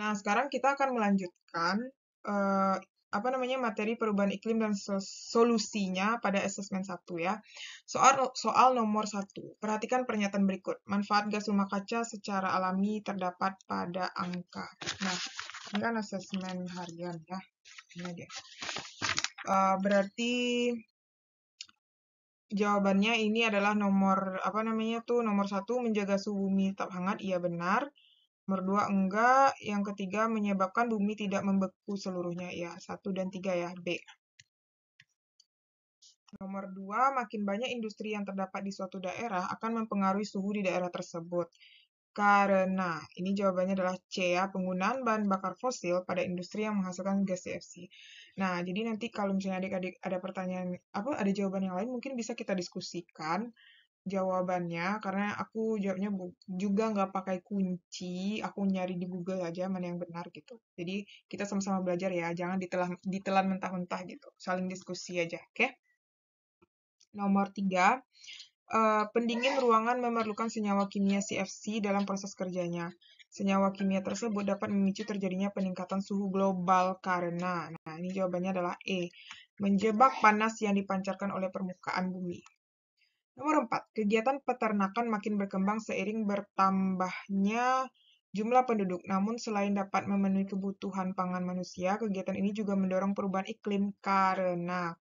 Nah, sekarang kita akan melanjutkan materi perubahan iklim dan solusinya pada asesmen 1 ya. Soal nomor 1. Perhatikan pernyataan berikut. Manfaat gas rumah kaca secara alami terdapat pada angka. Nah, ini kan asesmen harian ya. Ini dia. Berarti jawabannya ini adalah nomor nomor 1, menjaga suhu bumi tetap hangat, iya benar. Nomor 2 enggak, yang ketiga menyebabkan bumi tidak membeku seluruhnya, ya 1 dan 3 ya, B. Nomor 2, makin banyak industri yang terdapat di suatu daerah akan mempengaruhi suhu di daerah tersebut. Karena, ini jawabannya adalah C ya, penggunaan bahan bakar fosil pada industri yang menghasilkan gas CFC. Nah, jadi nanti kalau misalnya adik-adik ada pertanyaan, ada jawaban yang lain, mungkin bisa kita diskusikan jawabannya, karena aku jawabnya juga nggak pakai kunci, aku nyari di Google aja mana yang benar gitu. Jadi kita sama-sama belajar ya, jangan ditelan mentah-mentah gitu, saling diskusi aja, oke? Nomor 3, pendingin ruangan memerlukan senyawa kimia CFC dalam proses kerjanya. Senyawa kimia tersebut dapat memicu terjadinya peningkatan suhu global karena, nah ini jawabannya adalah E, menjebak panas yang dipancarkan oleh permukaan bumi. Nomor 4, kegiatan peternakan makin berkembang seiring bertambahnya jumlah penduduk. Namun selain dapat memenuhi kebutuhan pangan manusia, kegiatan ini juga mendorong perubahan iklim karena.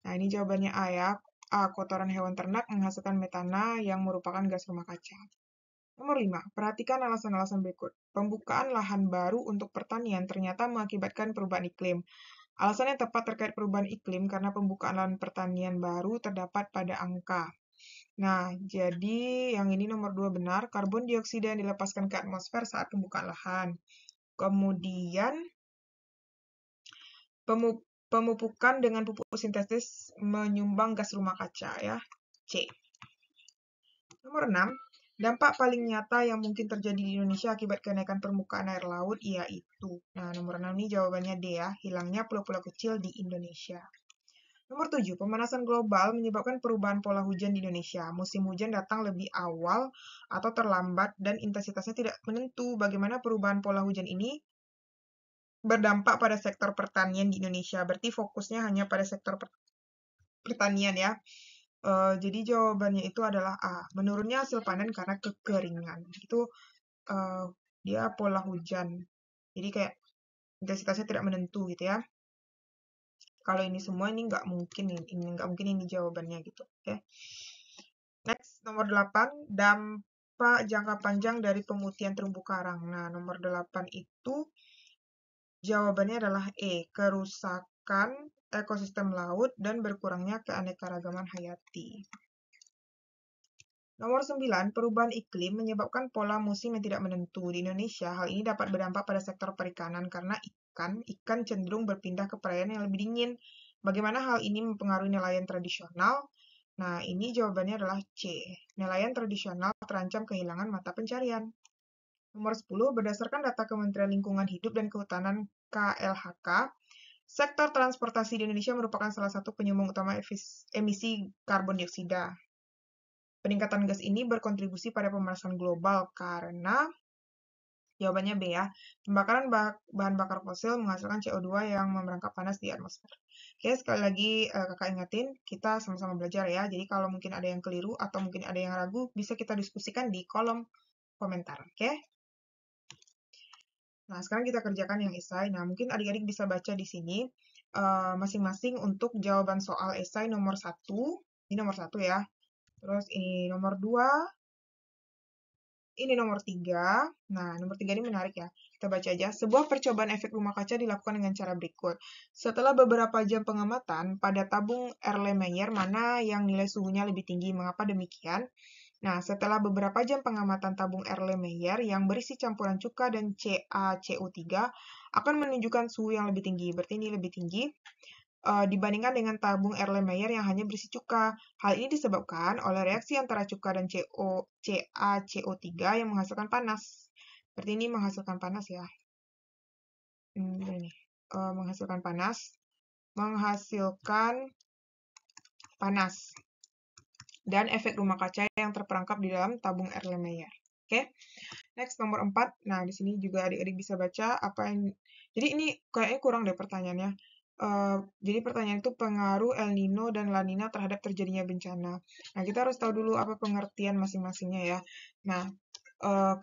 Nah, ini jawabannya A ya. A, kotoran hewan ternak menghasilkan metana yang merupakan gas rumah kaca. Nomor 5, perhatikan alasan-alasan berikut. Pembukaan lahan baru untuk pertanian ternyata mengakibatkan perubahan iklim. Alasan yang tepat terkait perubahan iklim karena pembukaan lahan pertanian baru terdapat pada angka. Nah, jadi yang ini nomor 2 benar, karbon dioksida yang dilepaskan ke atmosfer saat pembukaan lahan. Kemudian, pemupukan dengan pupuk sintetis menyumbang gas rumah kaca ya, C. Nomor 6, dampak paling nyata yang mungkin terjadi di Indonesia akibat kenaikan permukaan air laut yaitu. Nah, nomor 6 ini jawabannya D ya, hilangnya pulau-pulau kecil di Indonesia. Nomor 7, pemanasan global menyebabkan perubahan pola hujan di Indonesia. Musim hujan datang lebih awal atau terlambat dan intensitasnya tidak menentu. Bagaimana perubahan pola hujan ini berdampak pada sektor pertanian di Indonesia? Berarti fokusnya hanya pada sektor pertanian ya. Jadi jawabannya itu adalah A. Menurunnya hasil panen karena kekeringan. Itu dia pola hujan. Jadi kayak intensitasnya tidak menentu gitu ya. Kalau ini semua ini nggak mungkin ini jawabannya gitu. Oke. Next, nomor 8, dampak jangka panjang dari pemutihan terumbu karang. Nah, nomor 8 itu jawabannya adalah E, kerusakan ekosistem laut dan berkurangnya keanekaragaman hayati. Nomor 9, perubahan iklim menyebabkan pola musim yang tidak menentu. Di Indonesia, hal ini dapat berdampak pada sektor perikanan karena ikan cenderung berpindah ke perairan yang lebih dingin. Bagaimana hal ini mempengaruhi nelayan tradisional? Nah, ini jawabannya adalah C. Nelayan tradisional terancam kehilangan mata pencarian. Nomor 10, berdasarkan data Kementerian Lingkungan Hidup dan Kehutanan KLHK, sektor transportasi di Indonesia merupakan salah satu penyumbang utama emisi karbon dioksida. Peningkatan gas ini berkontribusi pada pemanasan global karena jawabannya B ya. Pembakaran bahan bakar fosil menghasilkan CO2 yang memerangkap panas di atmosfer. Oke, sekali lagi kakak ingetin, kita sama-sama belajar ya. Jadi kalau mungkin ada yang keliru atau mungkin ada yang ragu, bisa kita diskusikan di kolom komentar. Oke? Nah, sekarang kita kerjakan yang esai. Nah, mungkin adik-adik bisa baca di sini masing-masing untuk jawaban soal esai nomor 1. Ini nomor 1 ya. Terus ini nomor 2. Ini nomor 3. Nah, nomor 3 ini menarik ya. Kita baca aja. Sebuah percobaan efek rumah kaca dilakukan dengan cara berikut. Setelah beberapa jam pengamatan, pada tabung Erlenmeyer mana yang nilai suhunya lebih tinggi? Mengapa demikian? Nah, setelah beberapa jam pengamatan tabung Erlenmeyer yang berisi campuran cuka dan CaCO3 akan menunjukkan suhu yang lebih tinggi. Berarti ini lebih tinggi dibandingkan dengan tabung Erlenmeyer yang hanya berisi cuka. Hal ini disebabkan oleh reaksi antara cuka dan CaCO3 yang menghasilkan panas. Seperti ini menghasilkan panas ya. Ini menghasilkan panas. Dan efek rumah kaca yang terperangkap di dalam tabung Erlenmeyer. Oke, next nomor 4. Nah, di sini juga adik-adik bisa baca apa yang jadi ini kayaknya kurang deh pertanyaannya. Jadi pertanyaan itu pengaruh El Nino dan La Nina terhadap terjadinya bencana. Nah, kita harus tahu dulu apa pengertian masing-masingnya ya. Nah,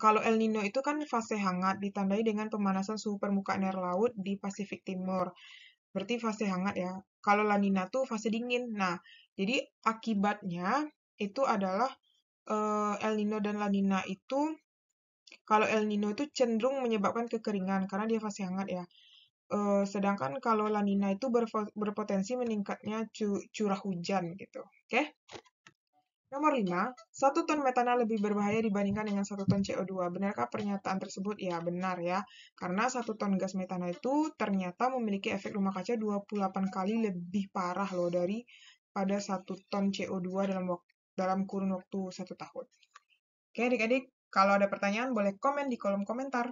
kalau El Nino itu kan fase hangat ditandai dengan pemanasan suhu permukaan air laut di Pasifik Timur. Berarti fase hangat ya. Kalau La Nina tuh fase dingin. Nah, jadi akibatnya itu adalah El Nino dan La Nina itu kalau El Nino itu cenderung menyebabkan kekeringan karena dia fase hangat ya. Sedangkan kalau La Nina itu berpotensi meningkatnya curah hujan gitu. Oke? Nomor 5, 1 ton metana lebih berbahaya dibandingkan dengan 1 ton CO2. Benarkah pernyataan tersebut? Ya, benar ya. Karena 1 ton gas metana itu ternyata memiliki efek rumah kaca 28 kali lebih parah loh daripada 1 ton CO2 dalam kurun waktu 1 tahun. Oke, adik-adik, kalau ada pertanyaan boleh komen di kolom komentar.